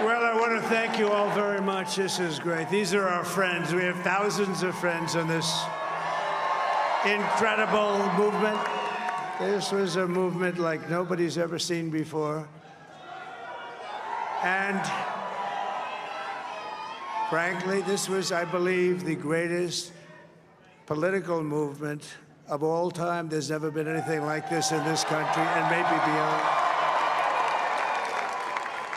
Well, I want to thank you all very much. This is great. These are our friends. We have thousands of friends on this incredible movement. This was a movement like nobody's ever seen before. And frankly, this was, I believe, the greatest political movement of all time. There's never been anything like this in this country and maybe beyond.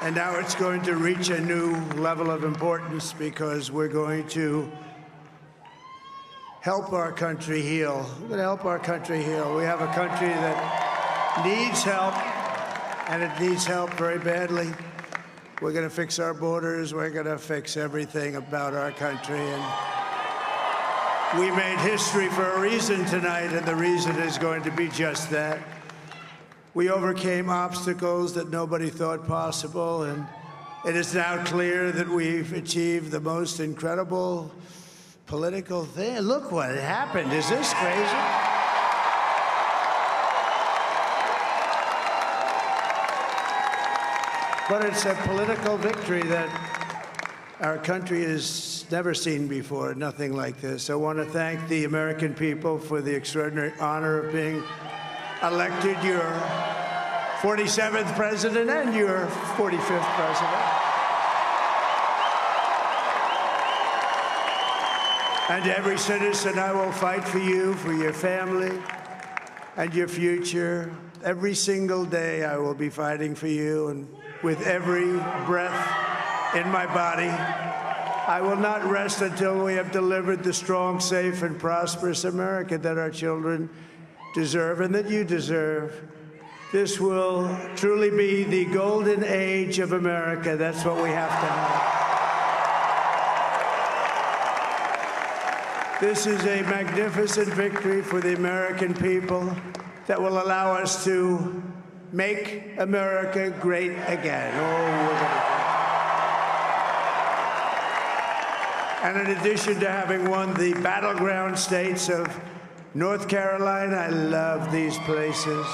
And now it's going to reach a new level of importance because we're going to help our country heal. We're going to help our country heal. We have a country that needs help, and it needs help very badly. We're going to fix our borders. We're going to fix everything about our country. And we made history for a reason tonight, and the reason is going to be just that. We overcame obstacles that nobody thought possible, and it is now clear that we've achieved the most incredible political thing. Look what happened. Is this crazy? But it's a political victory that our country has never seen before, nothing like this. I want to thank the American people for the extraordinary honor of being elected your 47th president and your 45th president. And every citizen, I will fight for you, for your family, and your future. Every single day, I will be fighting for you, and with every breath in my body, I will not rest until we have delivered the strong, safe, and prosperous America that our children deserve and that you deserve. This will truly be the golden age of America. That's what we have to have. This is a magnificent victory for the American people that will allow us to make America great again. And in addition to having won the battleground states of North Carolina, I love these places,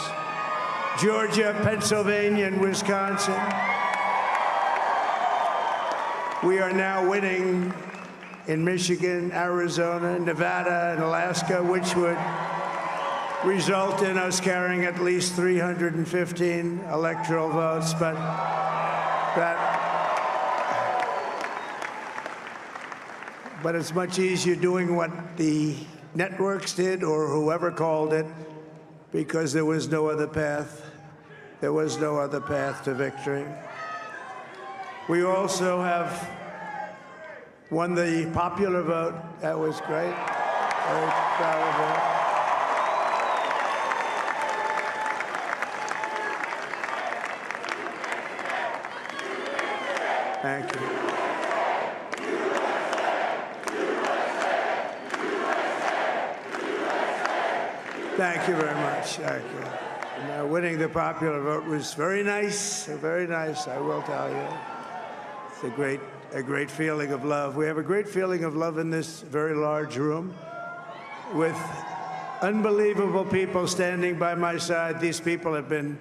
Georgia, Pennsylvania, and Wisconsin, we are now winning in Michigan, Arizona, Nevada, and Alaska, which would result in us carrying at least 315 electoral votes, but it's much easier doing what the networks did or whoever called it, because there was no other path. There was no other path to victory. We also have won the popular vote. That was great. Very proud of that. Thank you. Thank you very much. Thank you. And, winning the popular vote was very nice, I will tell you. It's a great feeling of love. We have a great feeling of love in this very large room with unbelievable people standing by my side. These people have been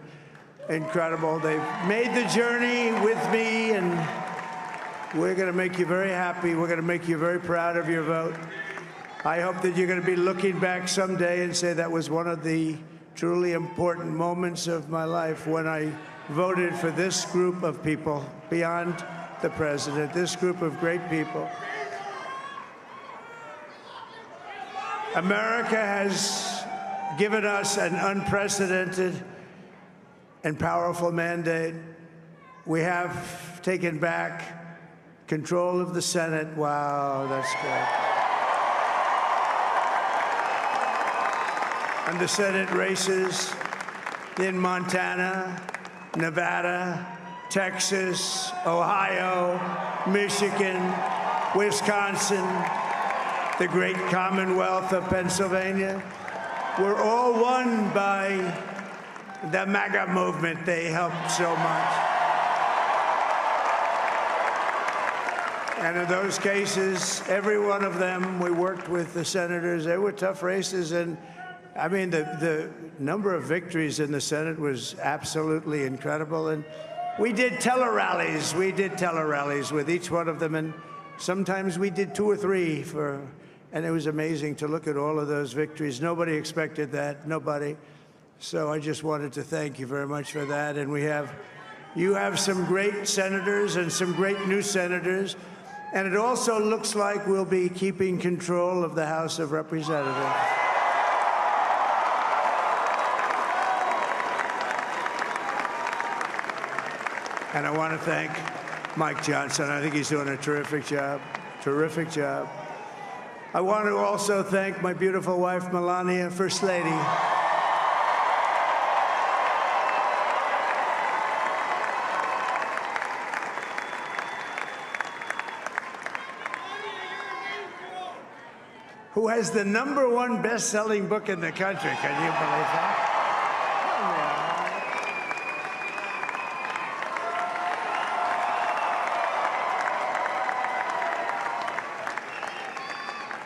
incredible. They've made the journey with me, and we're going to make you very happy. We're going to make you very proud of your vote. I hope that you're going to be looking back someday and say that was one of the truly important moments of my life when I voted for this group of people beyond the president, this group of great people. America has given us an unprecedented and powerful mandate. We have taken back control of the Senate. Wow, that's great. And the Senate races in Montana, Nevada, Texas, Ohio, Michigan, Wisconsin, the great Commonwealth of Pennsylvania, were all won by the MAGA movement. They helped so much. And in those cases, every one of them, we worked with the senators. They were tough races, and I mean, the number of victories in the Senate was absolutely incredible. And We did tele-rallies. We did tele-rallies with each one of them, and sometimes we did 2 or 3 and it was amazing to look at all of those victories. Nobody expected that, nobody. So I just wanted to thank you very much for that. And you have some great senators and some great new senators. And it also looks like we'll be keeping control of the House of Representatives. And I want to thank Mike Johnson. I think he's doing a terrific job, terrific job. I want to also thank my beautiful wife, Melania, First Lady. Who has the #1 best-selling book in the country. Can you believe that?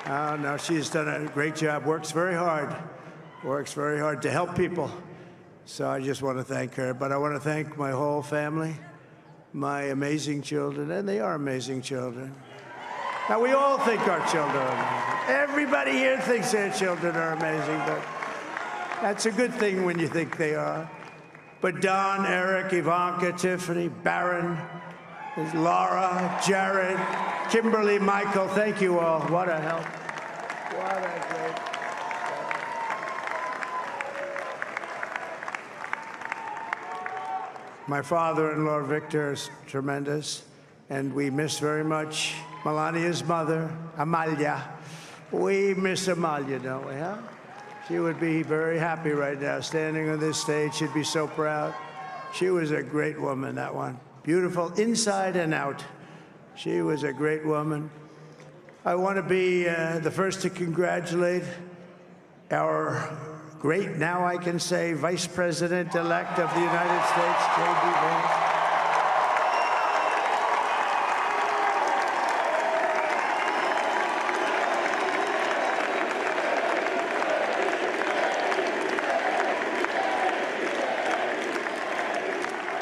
Oh, no, she's done a great job, works very hard to help people. So I just want to thank her. But I want to thank my whole family, my amazing children, and they are amazing children. Now, we all think our children are amazing. Everybody here thinks their children are amazing, but that's a good thing when you think they are. But Don, Eric, Ivanka, Tiffany, Barron, Laura, Jared, Kimberly, Michael, thank you all. What a help. What a great. My father-in-law, Victor, is tremendous, and we miss very much Melania's mother, Amalia. We miss Amalia, don't we, huh? She would be very happy right now, standing on this stage. She'd be so proud. She was a great woman, that one. Beautiful inside and out. She was a great woman. I want to be the first to congratulate our great, now I can say, Vice President-elect of the United States, J.D. Vance.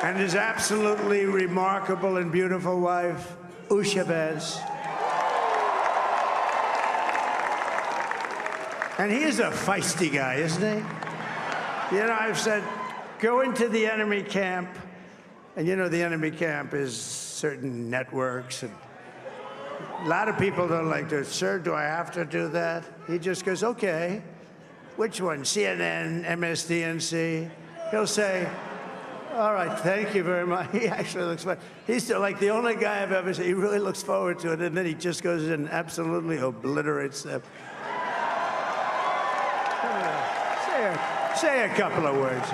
And his absolutely remarkable and beautiful wife, Usha Vance. And he is a feisty guy, isn't he? You know, I've said, go into the enemy camp, and you know the enemy camp is certain networks, and a lot of people don't like to, sir, do I have to do that? He just goes, okay, which one, CNN, MSDNC? He'll say, all right, thank you very much. He actually looks fun. He's like the only guy I've ever seen. He really looks forward to it, and then he just goes in and absolutely obliterates them. Say a couple of words.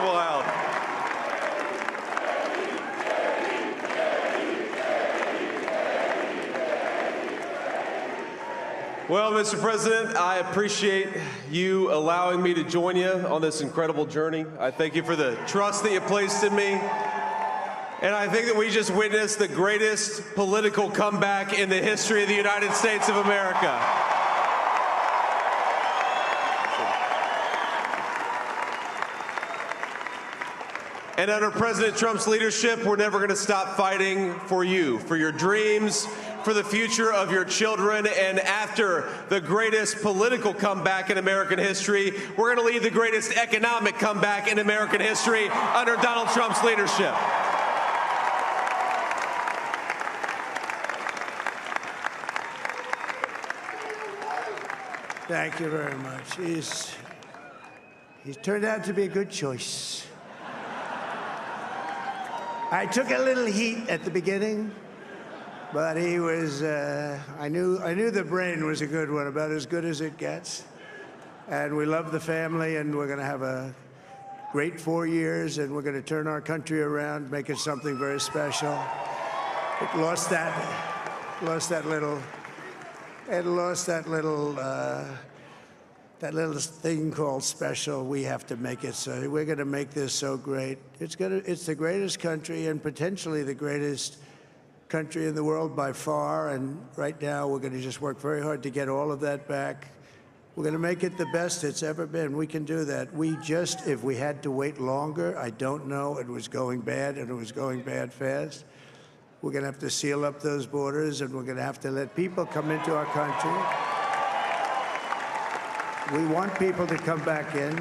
Wow. Well, Mr. President, I appreciate you allowing me to join you on this incredible journey. I thank you for the trust that you placed in me. And I think that we just witnessed the greatest political comeback in the history of the United States of America. And under President Trump's leadership, we're never going to stop fighting for you, for your dreams, for the future of your children. And after the greatest political comeback in American history, we're going to lead the greatest economic comeback in American history under Donald Trump's leadership. Thank you very much. He's turned out to be a good choice. I took a little heat at the beginning, but he was, I knew the brain was a good one, about as good as it gets. And we love the family, and we're going to have a great 4 years, and we're going to turn our country around, make it something very special. It lost that little thing called special. We have to make it so. We're going to make this so great. It's the greatest country and potentially the greatest country in the world by far, and right now we're going to just work very hard to get all of that back. We're going to make it the best it's ever been. We can do that. If we had to wait longer, I don't know. It was going bad, and it was going bad fast. We're going to have to seal up those borders, and we're going to have to let people come into our country. We want people to come back in,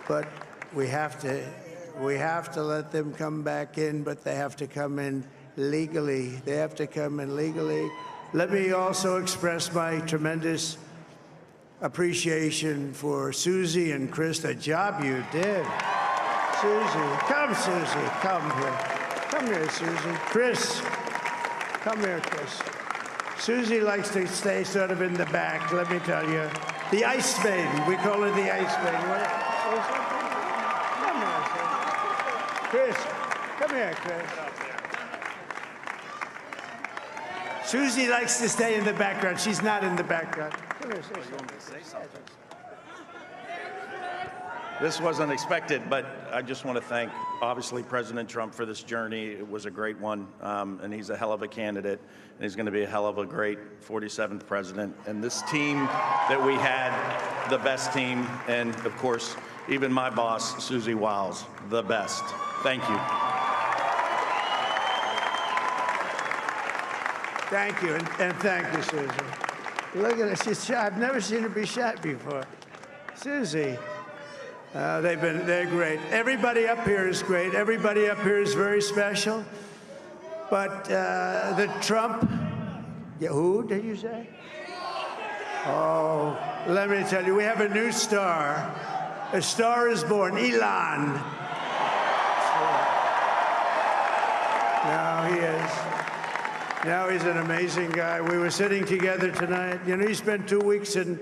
but we have to let them come back in, but they have to come in legally. They have to come in legally. Let me also express my tremendous appreciation for Susie and Chris, the job you did. Susie, come here. Come here, Susie. Chris, come here, Chris. Susie likes to stay sort of in the back, let me tell you. The Ice Maiden, we call her the Ice Maiden. Come here, Chris. Come here, Chris. Susie likes to stay in the background. She's not in the background. Come here, say something. This wasn't expected, but I just want to thank, obviously, President Trump for this journey. It was a great one, and he's a hell of a candidate, and he's going to be a hell of a great 47th president. And this team that we had, the best team, and, of course, even my boss, Susie Wiles, the best. Thank you. Thank you, and thank you, Susie. Look at her, she's shy. I've never seen her be shy before. Susie, they're great. Everybody up here is great. Everybody up here is very special. But the Trump, who did you say? Oh, let me tell you, we have a new star. A star is born, Elon. Now he is. Now he's an amazing guy. We were sitting together tonight. You know, he spent 2 weeks in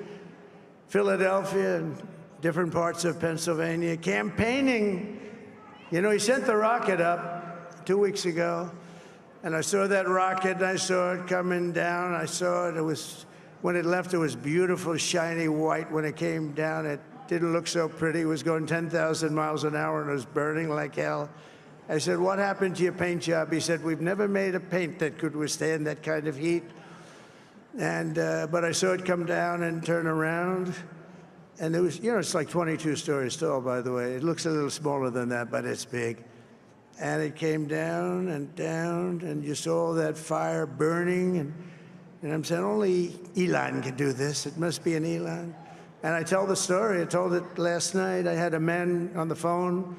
Philadelphia and different parts of Pennsylvania campaigning. You know, he sent the rocket up 2 weeks ago, and I saw that rocket, and I saw it coming down. I saw it. When it left, it was beautiful, shiny white. When it came down, it didn't look so pretty. It was going 10,000 miles an hour, and it was burning like hell. I said, what happened to your paint job? He said, we've never made a paint that could withstand that kind of heat. And but I saw it come down and turn around. And it was, you know, it's like 22 stories tall, by the way. It looks a little smaller than that, but it's big. And it came down, and you saw that fire burning. And I'm saying, only Elon can do this. It must be an Elon. And I tell the story. I told it last night. I had a man on the phone.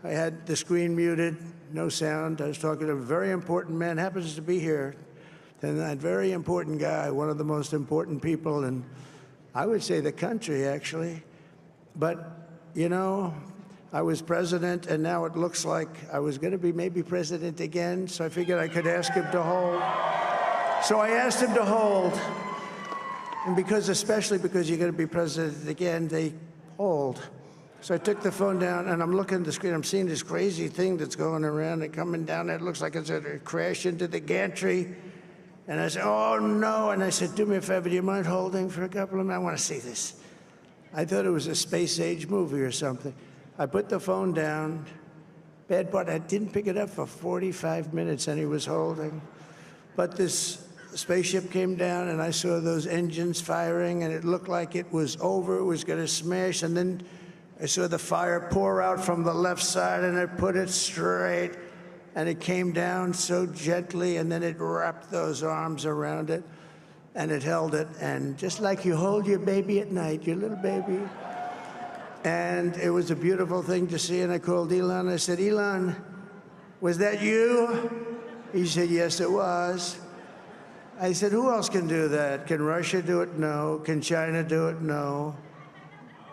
I had the screen muted, no sound. I was talking to a very important man, happens to be here. And that very important guy, one of the most important people in, I would say, the country, actually. But, you know, I was president, and now it looks like I was going to be maybe president again, so I figured I could ask him to hold. So I asked him to hold. And especially because you're going to be president again, they hold. So I took the phone down, and I'm looking at the screen. I'm seeing this crazy thing that's going around and coming down. It looks like it's going to crash into the gantry. And I said, oh, no. And I said, do me a favor, do you mind holding for a couple of minutes? I want to see this. I thought it was a space-age movie or something. I put the phone down. Bad part, I didn't pick it up for 45 minutes, and he was holding. But this spaceship came down, and I saw those engines firing, and it looked like it was over. It was going to smash, and then I saw the fire pour out from the left side, and it put it straight, and it came down so gently, and then it wrapped those arms around it, and it held it, and just like you hold your baby at night, your little baby. And it was a beautiful thing to see, and I called Elon. I said, Elon, was that you? He said, yes, it was. I said, who else can do that? Can Russia do it? No. Can China do it? No.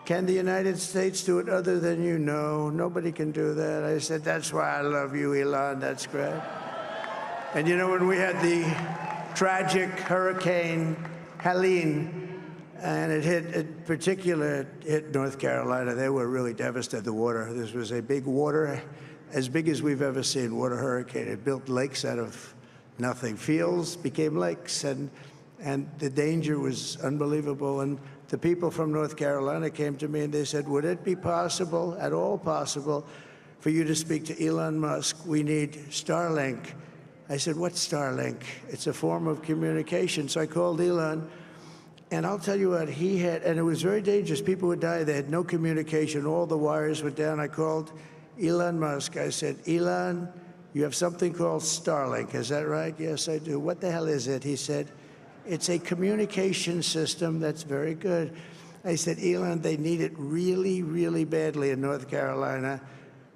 Can the United States do it other than you? No, nobody can do that. I said, that's why I love you, Elon. That's great. And you know, when we had the tragic Hurricane Helene, and it hit North Carolina, they were really devastated, the water. This was a big water, as big as we've ever seen, water hurricane. It built lakes out of nothing. Fields became lakes, and the danger was unbelievable. And the people from North Carolina came to me and they said, would it be possible, at all possible, for you to speak to Elon Musk? We need Starlink. I said, what's Starlink? It's a form of communication. So I called Elon, and I'll tell you what, he had, and it was very dangerous. People would die. They had no communication. All the wires were down. I called Elon Musk. I said, Elon, you have something called Starlink. Is that right? Yes, I do. What the hell is it? He said, it's a communication system that's very good. I said, Elon, they need it really, really badly in North Carolina.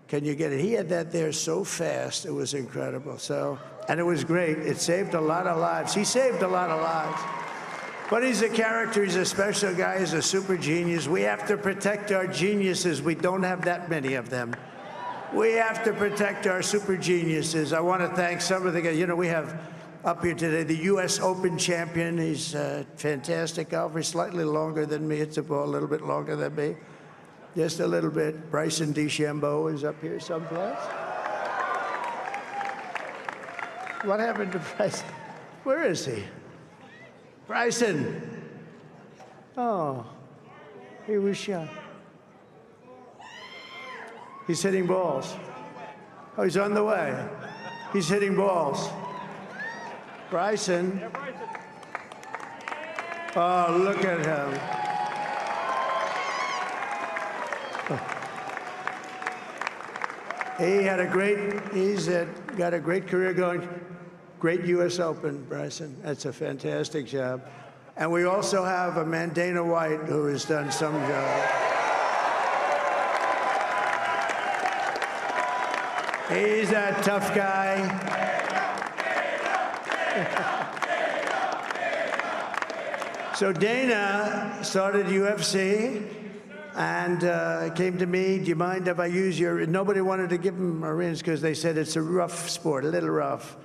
Can you get it? He had that there so fast. It was incredible. So, and it was great. It saved a lot of lives. He saved a lot of lives. But he's a character. He's a special guy. He's a super genius. We have to protect our geniuses. We don't have that many of them. We have to protect our super geniuses. I want to thank some of the guys. You know, we have up here today the U.S. Open champion. He's a fantastic golfer. He's slightly longer than me. It's a little bit longer than me. Just a little bit. Bryson DeChambeau is up here someplace. What happened to Bryson? Where is he? Bryson. Oh, he was shot. He's hitting balls. Oh, he's on the way. He's hitting balls. Bryson. Oh, look at him. He had a great, got a great career going. Great U.S. Open, Bryson. That's a fantastic job. And we also have a man, Dana White, who has done some job. He's a tough guy. So Dana started UFC and came to me, do you mind if I use your, nobody wanted to give him Marines because they said it's a rough sport, a little rough.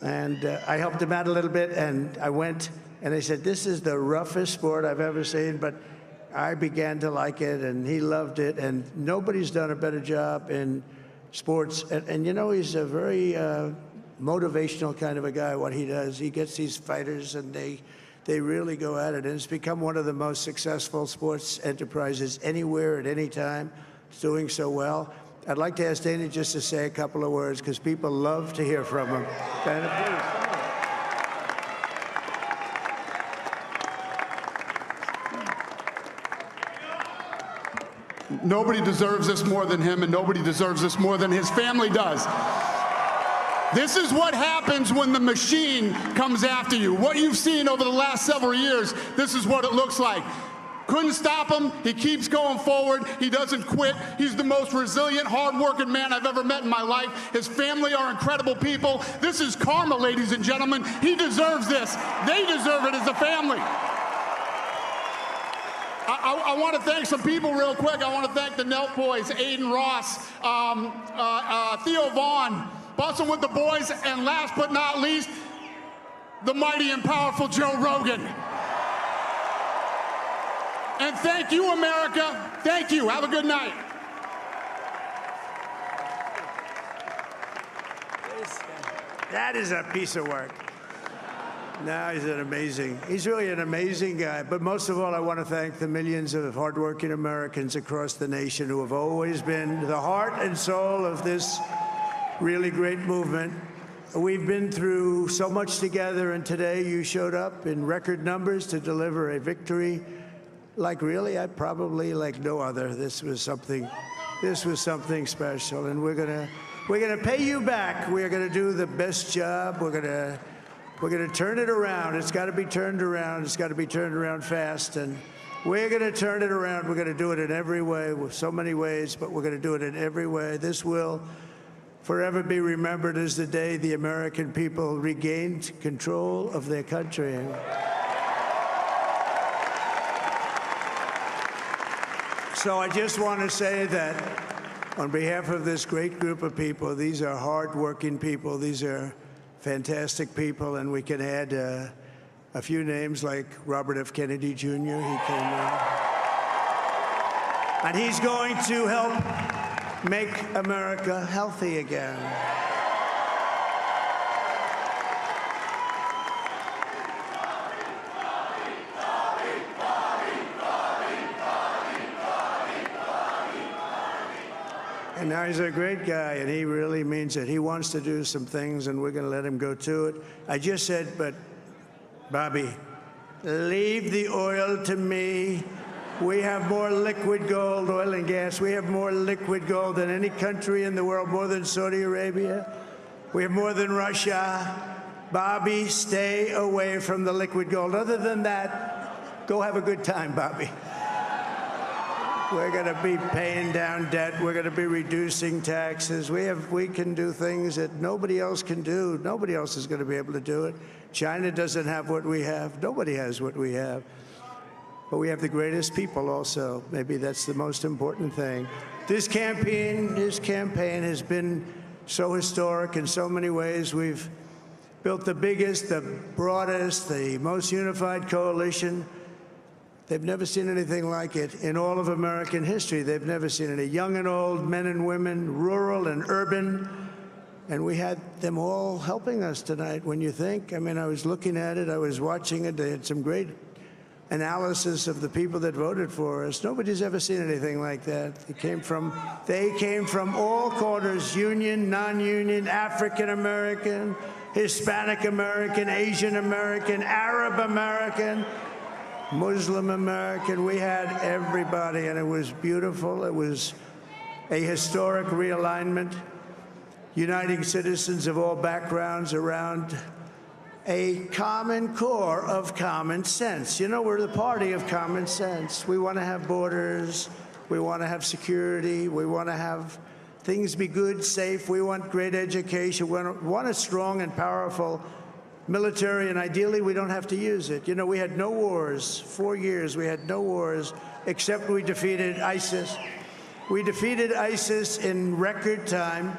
And I helped him out a little bit, and I went, and they said, this is the roughest sport I've ever seen, but I began to like it, and he loved it, and nobody's done a better job in sports. And you know, he's a very motivational kind of a guy, what he does. He gets these fighters, and they really go at it, and it's become one of the most successful sports enterprises anywhere at any time. It's doing so well. I'd like to ask Dana just to say a couple of words, because people love to hear from him. Dana, please. Nobody deserves this more than him, and nobody deserves this more than his family does. This is what happens when the machine comes after you. What you've seen over the last several years, this is what it looks like. Couldn't stop him. He keeps going forward. He doesn't quit. He's the most resilient, hard-working man I've ever met in my life. His family are incredible people. This is karma, ladies and gentlemen. He deserves this. They deserve it as a family. I want to thank some people real quick. I want to thank the Nelk boys, Aiden Ross, Theo Vaughn, Bussin' with the Boys, and last but not least, the mighty and powerful Joe Rogan. And thank you, America. Thank you. Have a good night. That is a piece of work. No, he's really an amazing guy. But most of all, I want to thank the millions of hardworking Americans across the nation who have always been the heart and soul of this really great movement. We've been through so much together, and today you showed up in record numbers to deliver a victory like really, probably like no other. This was something special, and we're gonna pay you back. We're gonna do the best job. We're gonna turn it around. It's got to be turned around. It's got to be turned around fast, and we're gonna turn it around. We're gonna do it in every way, with so many ways, but we're gonna do it in every way. This will forever be remembered as the day the American people regained control of their country. So I just want to say that on behalf of this great group of people, these are hard-working people. These are fantastic people, and we can add a few names like Robert F. Kennedy Jr. He came in. And he's going to help make America healthy again. And now he's a great guy, and he really means it. He wants to do some things, and we're going to let him go to it. I just said, but Bobby, leave the oil to me. We have more liquid gold, oil and gas. We have more liquid gold than any country in the world, more than Saudi Arabia. We have more than Russia. Bobby, stay away from the liquid gold. Other than that, go have a good time, Bobby. We're going to be paying down debt. We're going to be reducing taxes. We can do things that nobody else can do. Nobody else is going to be able to do it. China doesn't have what we have. Nobody has what we have. But we have the greatest people also. Maybe that's the most important thing. This campaign has been so historic in so many ways. We've built the biggest, the broadest, the most unified coalition. They've never seen anything like it in all of American history. They've never seen it. Young and old, men and women, rural and urban. And we had them all helping us tonight, when you think. I mean, I was looking at it. I was watching it. They had some great analysis of the people that voted for us. Nobody's ever seen anything like that. They came from all corners, union, non-union, African American, Hispanic American, Asian American, Arab American, Muslim American. We had everybody, and it was beautiful. It was a historic realignment, uniting citizens of all backgrounds around a common core of common sense. You know, we're the party of common sense. We want to have borders. We want to have security. We want to have things be good, safe. We want great education. We want a strong and powerful military, and ideally, we don't have to use it. You know, we had no wars. 4 years, we had no wars, except we defeated ISIS. We defeated ISIS in record time.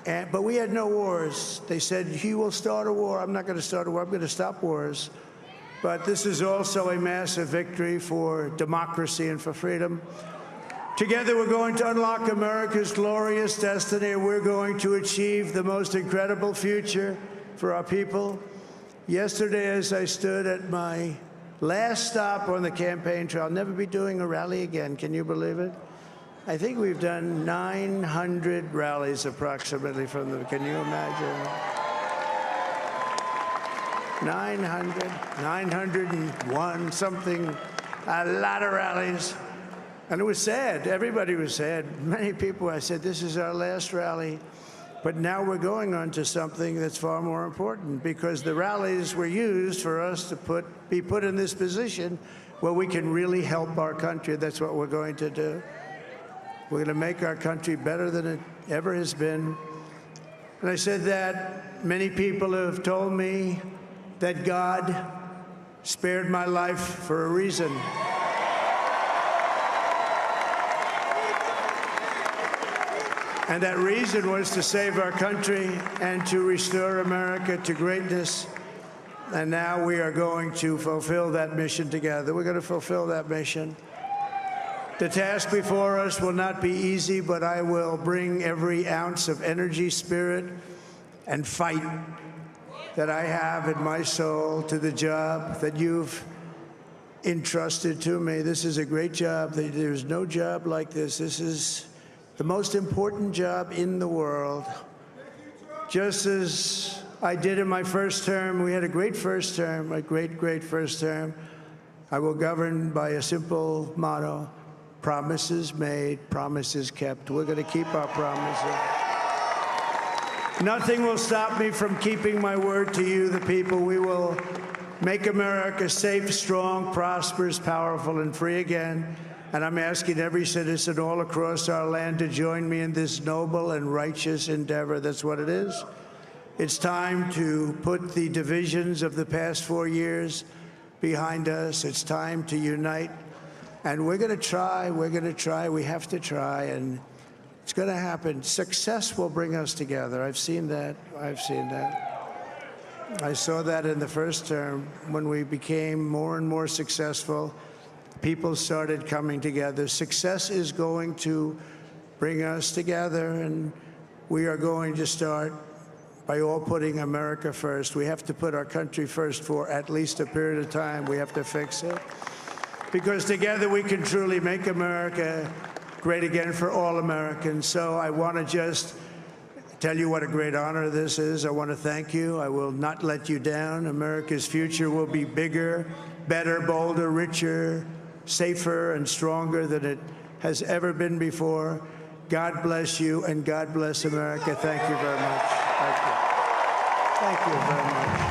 But we had no wars. They said, he will start a war. I'm not going to start a war. I'm going to stop wars. But this is also a massive victory for democracy and for freedom. Together, we're going to unlock America's glorious destiny. We're going to achieve the most incredible future for our people. Yesterday, as I stood at my last stop on the campaign trail, I'll never be doing a rally again. Can you believe it? I think we've done 900 rallies approximately from them. Can you imagine? 901, something, a lot of rallies. And it was sad. Everybody was sad. Many people, I said, this is our last rally. But now we're going on to something that's far more important, because the rallies were used for us to be put in this position where we can really help our country. That's what we're going to do. We're going to make our country better than it ever has been. And I said that many people have told me that God spared my life for a reason. And that reason was to save our country and to restore America to greatness. And now we are going to fulfill that mission together. We're going to fulfill that mission. The task before us will not be easy, but I will bring every ounce of energy, spirit, and fight that I have in my soul to the job that you've entrusted to me. This is a great job. There's no job like this. This is the most important job in the world. Just as I did in my first term, we had a great first term, a great, great first term. I will govern by a simple motto: promises made, promises kept. We're going to keep our promises. Nothing will stop me from keeping my word to you, the people. We will make America safe, strong, prosperous, powerful, and free again. And I'm asking every citizen all across our land to join me in this noble and righteous endeavor. That's what it is. It's time to put the divisions of the past 4 years behind us. It's time to unite. And we're going to try, we have to try, and it's going to happen. Success will bring us together. I've seen that. I saw that in the first term. When we became more and more successful, people started coming together. Success is going to bring us together, and we are going to start by all putting America first. We have to put our country first for at least a period of time. We have to fix it. Because together we can truly make America great again for all Americans. So I want to just tell you what a great honor this is. I want to thank you. I will not let you down. America's future will be bigger, better, bolder, richer, safer, and stronger than it has ever been before. God bless you, and God bless America. Thank you very much. Thank you. Thank you very much.